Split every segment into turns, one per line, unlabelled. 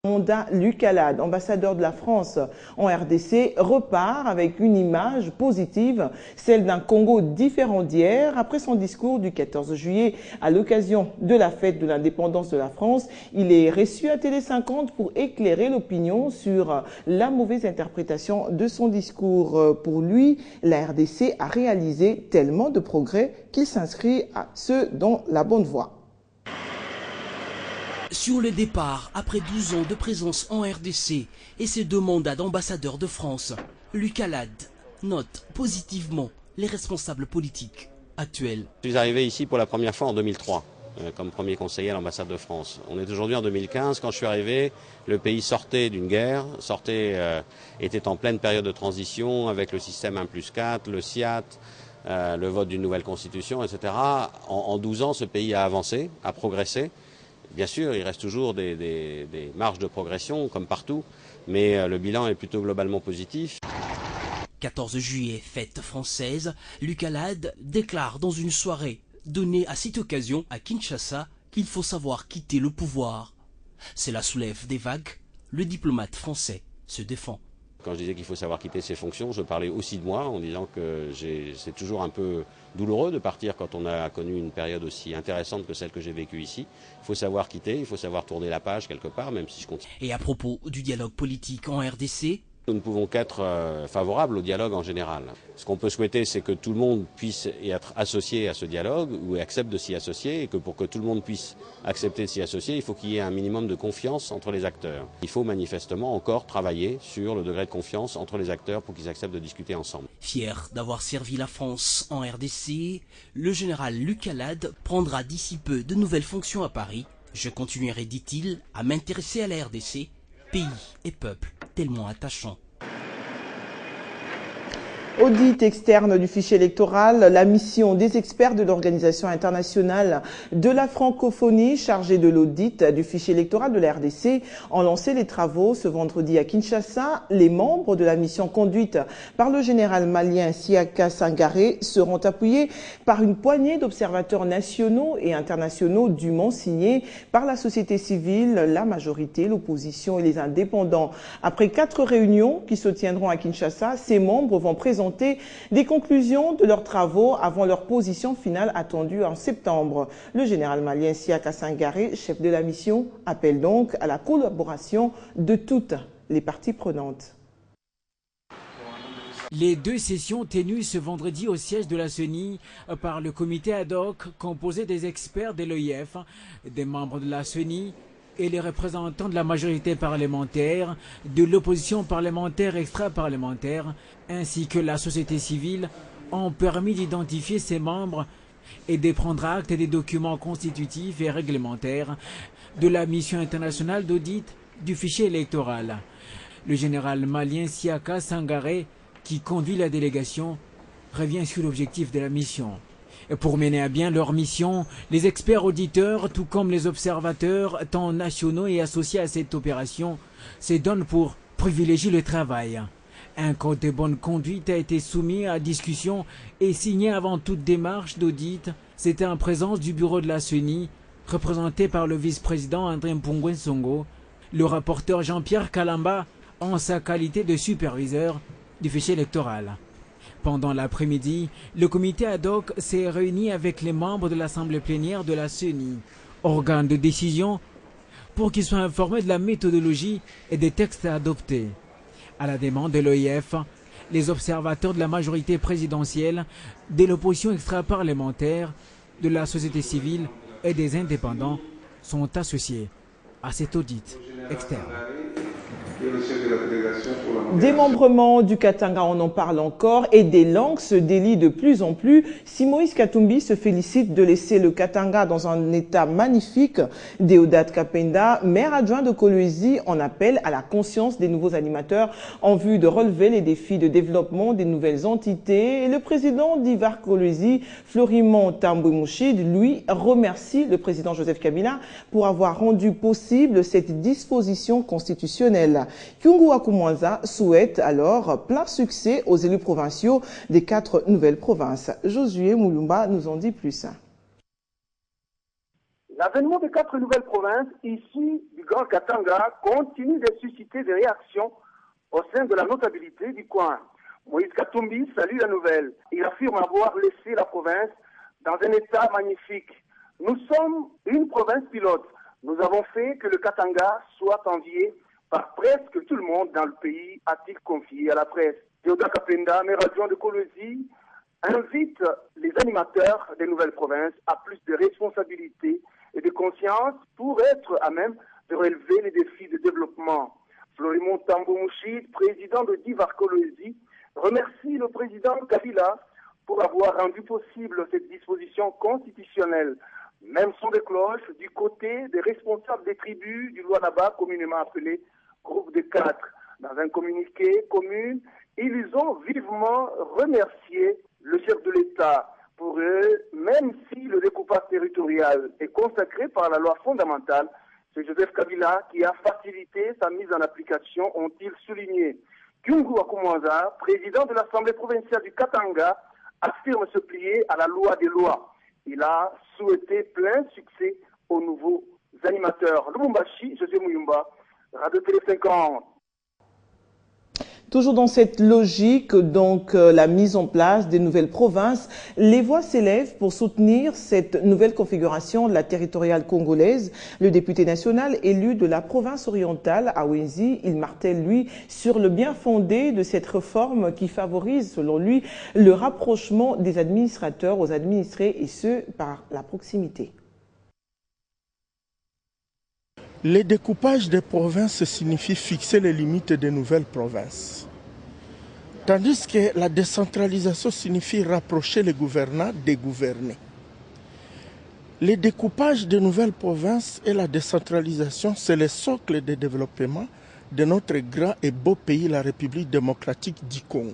Monda Lucalade, ambassadeur de la France en RDC, repart avec une image positive, celle d'un Congo différent d'hier. Après son discours du 14 juillet à l'occasion de la fête de l'indépendance de la France, il est reçu à Télé 50 pour éclairer l'opinion sur la mauvaise interprétation de son discours. Pour lui, la RDC a réalisé tellement de progrès qu'il s'inscrit à ceux dans la bonne voie.
Sur le départ, après 12 ans de présence en RDC et ses 2 mandats d'ambassadeur de France, Lucalade note positivement les responsables politiques actuels.
Je suis arrivé ici pour la première fois en 2003 comme premier conseiller à l'ambassade de France. On est aujourd'hui en 2015. Quand je suis arrivé, le pays sortait d'une guerre, était en pleine période de transition avec le système 1+4, le SIAT, le vote d'une nouvelle constitution, etc. En 12 ans, ce pays a avancé, a progressé. Bien sûr, il reste toujours des marges de progression, comme partout, mais le bilan est plutôt globalement positif.
14 juillet, fête française, Lucalade déclare dans une soirée donnée à cette occasion à Kinshasa qu'il faut savoir quitter le pouvoir. Cela soulève des vagues, le diplomate français se défend.
Quand je disais qu'il faut savoir quitter ses fonctions, je parlais aussi de moi en disant que c'est toujours un peu douloureux de partir quand on a connu une période aussi intéressante que celle que j'ai vécue ici. Il faut savoir quitter, il faut savoir tourner la page quelque part, même si je continue.
Et à propos du dialogue politique en RDC,
nous ne pouvons qu'être favorables au dialogue en général. Ce qu'on peut souhaiter, c'est que tout le monde puisse y être associé à ce dialogue ou accepte de s'y associer et que pour que tout le monde puisse accepter de s'y associer, il faut qu'il y ait un minimum de confiance entre les acteurs. Il faut manifestement encore travailler sur le degré de confiance entre les acteurs pour qu'ils acceptent de discuter ensemble.
Fier d'avoir servi la France en RDC, le général Lucalade prendra d'ici peu de nouvelles fonctions à Paris. Je continuerai, dit-il, à m'intéresser à la RDC, pays et peuple tellement attachants.
Audit externe du fichier électoral, la mission des experts de l'Organisation internationale de la francophonie chargée de l'audit du fichier électoral de la RDC ont lancé les travaux ce vendredi à Kinshasa. Les membres de la mission conduite par le général malien Siaka Sangaré seront appuyés par une poignée d'observateurs nationaux et internationaux dûment signés par la société civile, la majorité, l'opposition et les indépendants. Après 4 réunions qui se tiendront à Kinshasa, ces membres vont présenter des conclusions de leurs travaux avant leur position finale attendue en septembre. Le général malien Siaka Sangaré, chef de la mission, appelle donc à la collaboration de toutes les parties prenantes.
Les 2 sessions tenues ce vendredi au siège de la CENI par le comité ad hoc composé des experts de l'OIF, des membres de la CENI et les représentants de la majorité parlementaire, de l'opposition parlementaire extra-parlementaire, ainsi que la société civile, ont permis d'identifier ses membres et de prendre acte des documents constitutifs et réglementaires de la mission internationale d'audit du fichier électoral. Le général malien Siaka Sangaré, qui conduit la délégation, revient sur l'objectif de la mission. Pour mener à bien leur mission, les experts auditeurs, tout comme les observateurs, tant nationaux et associés à cette opération, se donnent pour privilégier le travail. Un code de bonne conduite a été soumis à discussion et signé avant toute démarche d'audit. C'était en présence du bureau de la CENI, représenté par le vice-président André Mpungwe Songo, le rapporteur Jean-Pierre Kalamba en sa qualité de superviseur du fichier électoral. Pendant l'après-midi, le comité ad hoc s'est réuni avec les membres de l'Assemblée plénière de la CENI, organe de décision, pour qu'ils soient informés de la méthodologie et des textes adoptés. À la demande de l'OIF, les observateurs de la majorité présidentielle, de l'opposition extra-parlementaire, de la société civile et des indépendants sont associés à cet audit externe.
Démembrement du Katanga, on en parle encore, et des langues se délient de plus en plus. Si Moïse Katumbi se félicite de laisser le Katanga dans un état magnifique, Déodat Kapenda, maire adjoint de Kolwezi, en appelle à la conscience des nouveaux animateurs en vue de relever les défis de développement des nouvelles entités. Et le président d'Ivar Kolwezi, Florimond Tambouimouchid, lui, remercie le président Joseph Kabila pour avoir rendu possible cette disposition constitutionnelle. Kyungu Akumwanza souhaite alors plein succès aux élus provinciaux des 4 nouvelles provinces. Josué Moulumba nous en dit plus.
L'avènement des 4 nouvelles provinces issues du Grand Katanga continue de susciter des réactions au sein de la notabilité du coin. Moïse Katumbi salue la nouvelle. Il affirme avoir laissé la province dans un état magnifique. Nous sommes une province pilote. Nous avons fait que le Katanga soit envié par presque tout le monde dans le pays, a-t-il confié à la presse. Théodore Kapenda, maire adjoint de Kolosi, invite les animateurs des nouvelles provinces à plus de responsabilité et de conscience pour être à même de relever les défis de développement. Florimond Tambo-Mouchid, président de Divar Kolosi, remercie le président Kabila pour avoir rendu possible cette disposition constitutionnelle. Même son de cloche du côté des responsables des tribus du Luanaba, communément appelé groupe de 4. Dans un communiqué commun, ils ont vivement remercié le chef de l'État. Pour eux, même si le découpage territorial est consacré par la loi fondamentale, c'est Joseph Kabila qui a facilité sa mise en application, ont-ils souligné. Kyungu Akumwanza, président de l'Assemblée provinciale du Katanga, affirme se plier à la loi des lois. Il a souhaité plein succès aux nouveaux animateurs. Lubumbashi, José Mouyumba, Radio Télé 50.
Toujours dans cette logique, donc la mise en place des nouvelles provinces, les voix s'élèvent pour soutenir cette nouvelle configuration de la territoriale congolaise. Le député national élu de la province orientale, Awenzi, il martèle, lui, sur le bien fondé de cette réforme qui favorise, selon lui, le rapprochement des administrateurs aux administrés et ce, par la proximité.
Le découpage des provinces signifie fixer les limites des nouvelles provinces. Tandis que la décentralisation signifie rapprocher les gouvernants des gouvernés. Le découpage des nouvelles provinces et la décentralisation, c'est le socle de développement de notre grand et beau pays, la République démocratique du Congo.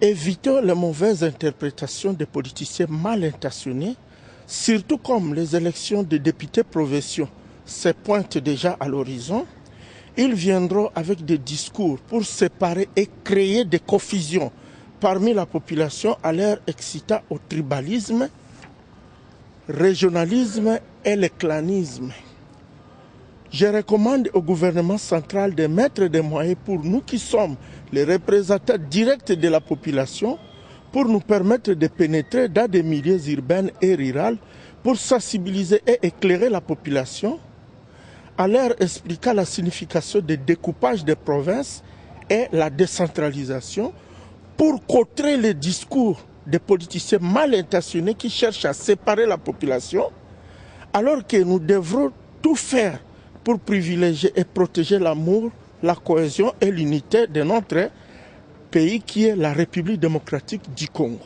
Évitons les mauvaises interprétations des politiciens mal intentionnés, surtout comme les élections de députés provinciaux se pointent déjà à l'horizon. Ils viendront avec des discours pour séparer et créer des confusions parmi la population à l'air excitant au tribalisme, régionalisme et le clanisme. Je recommande au gouvernement central de mettre des moyens pour nous qui sommes les représentants directs de la population pour nous permettre de pénétrer dans des milieux urbains et ruraux pour sensibiliser et éclairer la population à leur expliquant la signification du découpage des provinces et la décentralisation pour contrer les discours des politiciens mal intentionnés qui cherchent à séparer la population, alors que nous devrons tout faire pour privilégier et protéger l'amour, la cohésion et l'unité de notre pays qui est la République démocratique du Congo.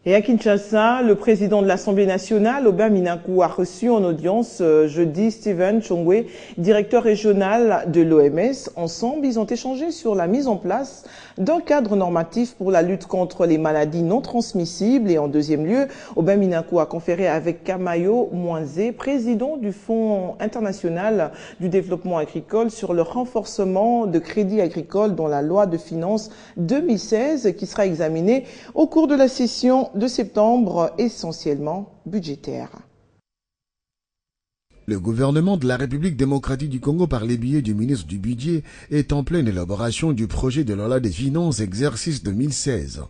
Et à Kinshasa, le président de l'Assemblée nationale, Aubin Minakou, a reçu en audience jeudi Steven Chongwe, directeur régional de l'OMS. Ensemble, ils ont échangé sur la mise en place d'un cadre normatif pour la lutte contre les maladies non transmissibles. Et en deuxième lieu, Aubin Minakou a conféré avec Kamayo Mwanze, président du Fonds international du développement agricole, sur le renforcement de crédits agricoles dans la loi de finances 2016 qui sera examinée au cours de la session de septembre, essentiellement budgétaire.
Le gouvernement de la République démocratique du Congo, par les biais du ministre du Budget, est en pleine élaboration du projet de loi des finances exercice 2016.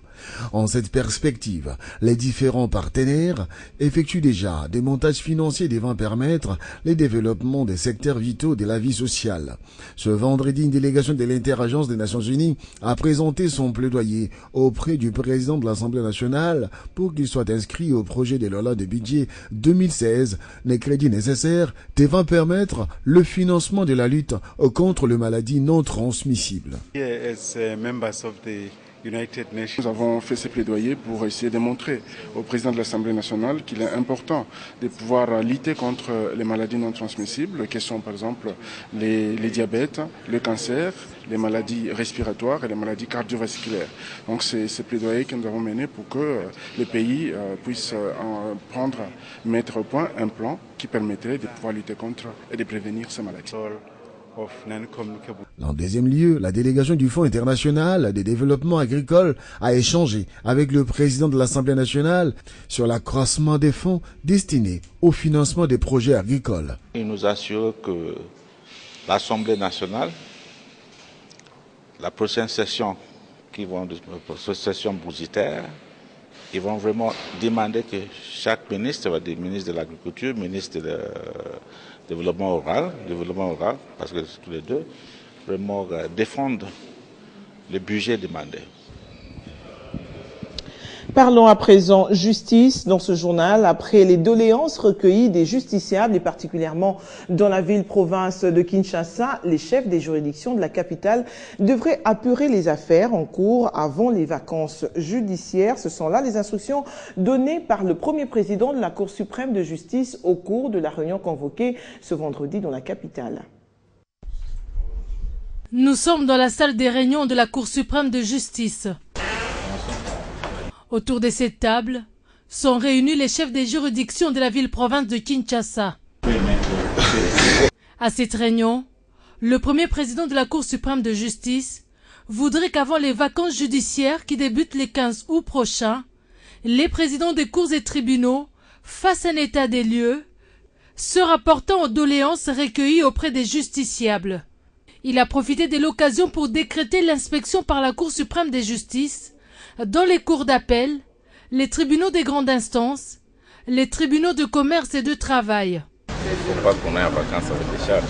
En cette perspective, les différents partenaires effectuent déjà des montages financiers devant permettre le développement des secteurs vitaux de la vie sociale. Ce vendredi, une délégation de l'Interagence des Nations Unies a présenté son plaidoyer auprès du président de l'Assemblée nationale pour qu'il soit inscrit au projet de loi de budget 2016 les crédits nécessaires devant permettre le financement de la lutte contre les maladies non transmissibles.
Nous avons fait ces plaidoyers pour essayer de montrer au président de l'Assemblée nationale qu'il est important de pouvoir lutter contre les maladies non transmissibles, qui sont par exemple les diabètes, le cancer, les maladies respiratoires et les maladies cardiovasculaires. Donc c'est ces plaidoyers que nous avons menés pour que le pays puisse mettre au point un plan qui permettrait de pouvoir lutter contre et de prévenir ces maladies.
En deuxième lieu, la délégation du Fonds international de développement agricole a échangé avec le président de l'Assemblée nationale sur l'accroissement des fonds destinés au financement des projets agricoles.
Il nous assure que l'Assemblée nationale, la prochaine session session budgétaire, ils vont vraiment demander que chaque ministre, des ministres de l'Agriculture, ministre de développement rural, parce que tous les deux, vraiment défendent le budget demandé.
Parlons à présent justice dans ce journal. Après les doléances recueillies des justiciables et particulièrement dans la ville-province de Kinshasa, les chefs des juridictions de la capitale devraient apurer les affaires en cours avant les vacances judiciaires. Ce sont là les instructions données par le premier président de la Cour suprême de justice au cours de la réunion convoquée ce vendredi dans la capitale.
Nous sommes dans la salle des réunions de la Cour suprême de justice. Autour de cette table sont réunis les chefs des juridictions de la ville-province de Kinshasa. À cette réunion, le premier président de la Cour suprême de justice voudrait qu'avant les vacances judiciaires qui débutent le 15 août prochain, les présidents des cours et tribunaux fassent un état des lieux, se rapportant aux doléances recueillies auprès des justiciables. Il a profité de l'occasion pour décréter l'inspection par la Cour suprême de justice dans les cours d'appel, les tribunaux des grandes instances, les tribunaux de commerce et de travail.
Il ne faut pas qu'on ait en vacances avec des charges.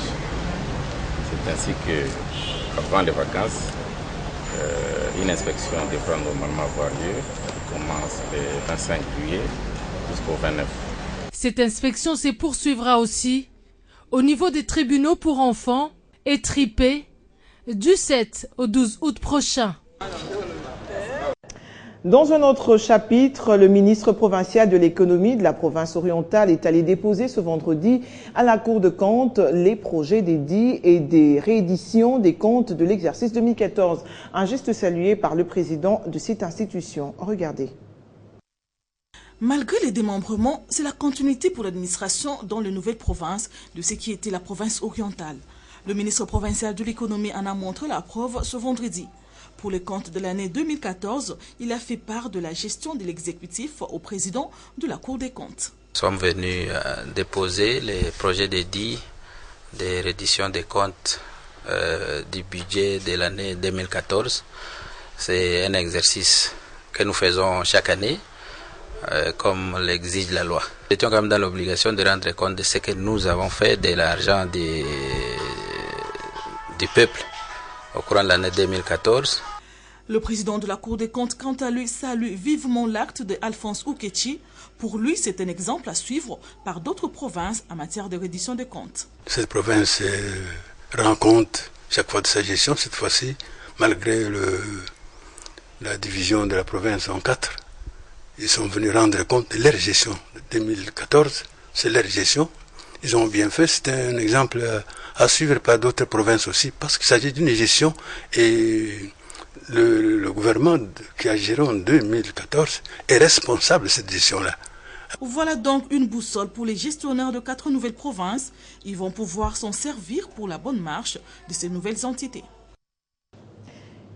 C'est ainsi que, avant les vacances, une inspection devra normalement avoir lieu. Elle commence le 25 juillet jusqu'au 29.
Cette inspection se poursuivra aussi au niveau des tribunaux pour enfants et tripés du 7 au 12 août prochain.
Dans un autre chapitre, le ministre provincial de l'économie de la province orientale est allé déposer ce vendredi à la Cour de comptes les projets des dits et des rééditions des comptes de l'exercice 2014. Un geste salué par le président de cette institution. Regardez.
Malgré les démembrements, c'est la continuité pour l'administration dans les nouvelles provinces de ce qui était la province orientale. Le ministre provincial de l'économie en a montré la preuve ce vendredi. Pour les comptes de l'année 2014, il a fait part de la gestion de l'exécutif au président de la Cour des comptes.
Nous sommes venus déposer les projets de dits de reddition des comptes du budget de l'année 2014. C'est un exercice que nous faisons chaque année, comme l'exige la loi. Nous étions quand même dans l'obligation de rendre compte de ce que nous avons fait de l'argent du peuple au courant de l'année 2014.
Le président de la Cour des comptes, quant à lui, salue vivement l'acte d'Alphonse Ouketchi. Pour lui, c'est un exemple à suivre par d'autres provinces en matière de reddition des comptes.
Cette province rend compte chaque fois de sa gestion. Cette fois-ci, malgré la division de la province en 4, ils sont venus rendre compte de leur gestion de 2014. C'est leur gestion. Ils ont bien fait. C'est un exemple à suivre par d'autres provinces aussi, parce qu'il s'agit d'une gestion et le gouvernement qui a géré en 2014 est responsable de cette gestion-là.
Voilà donc une boussole pour les gestionnaires de 4 nouvelles provinces. Ils vont pouvoir s'en servir pour la bonne marche de ces nouvelles entités.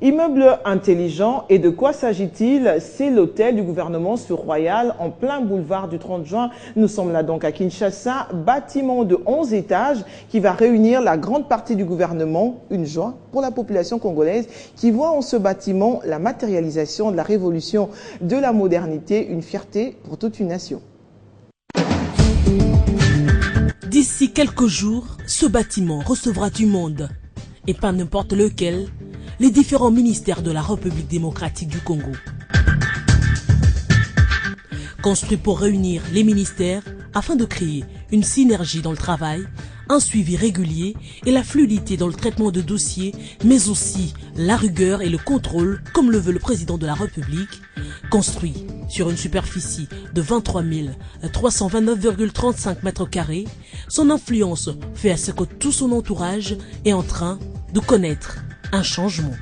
Immeuble intelligent, et de quoi s'agit-il? C'est l'hôtel du gouvernement sur Royal, en plein boulevard du 30 juin. Nous sommes là donc à Kinshasa, bâtiment de 11 étages qui va réunir la grande partie du gouvernement. Une joie pour la population congolaise qui voit en ce bâtiment la matérialisation de la révolution de la modernité, une fierté pour toute une nation.
D'ici quelques jours, ce bâtiment recevra du monde, et pas n'importe lequel, les différents ministères de la République démocratique du Congo. Construit pour réunir les ministères afin de créer une synergie dans le travail, un suivi régulier et la fluidité dans le traitement de dossiers, mais aussi la rigueur et le contrôle, comme le veut le président de la République. Construit sur une superficie de 23 329,35 mètres carrés, son influence fait à ce que tout son entourage est en train de connaître un changement.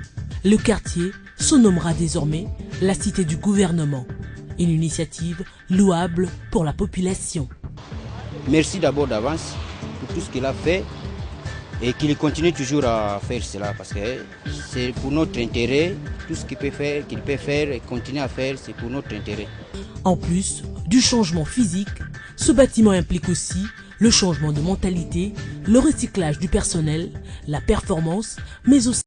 Le quartier se nommera désormais la cité du gouvernement. Une initiative louable pour la population.
Merci d'abord d'avance pour tout ce qu'il a fait et qu'il continue toujours à faire cela parce que c'est pour notre intérêt. Tout ce qu'il peut faire et continuer à faire, c'est pour notre intérêt.
En plus du changement physique, ce bâtiment implique aussi le changement de mentalité, le recyclage du personnel, la performance, mais aussi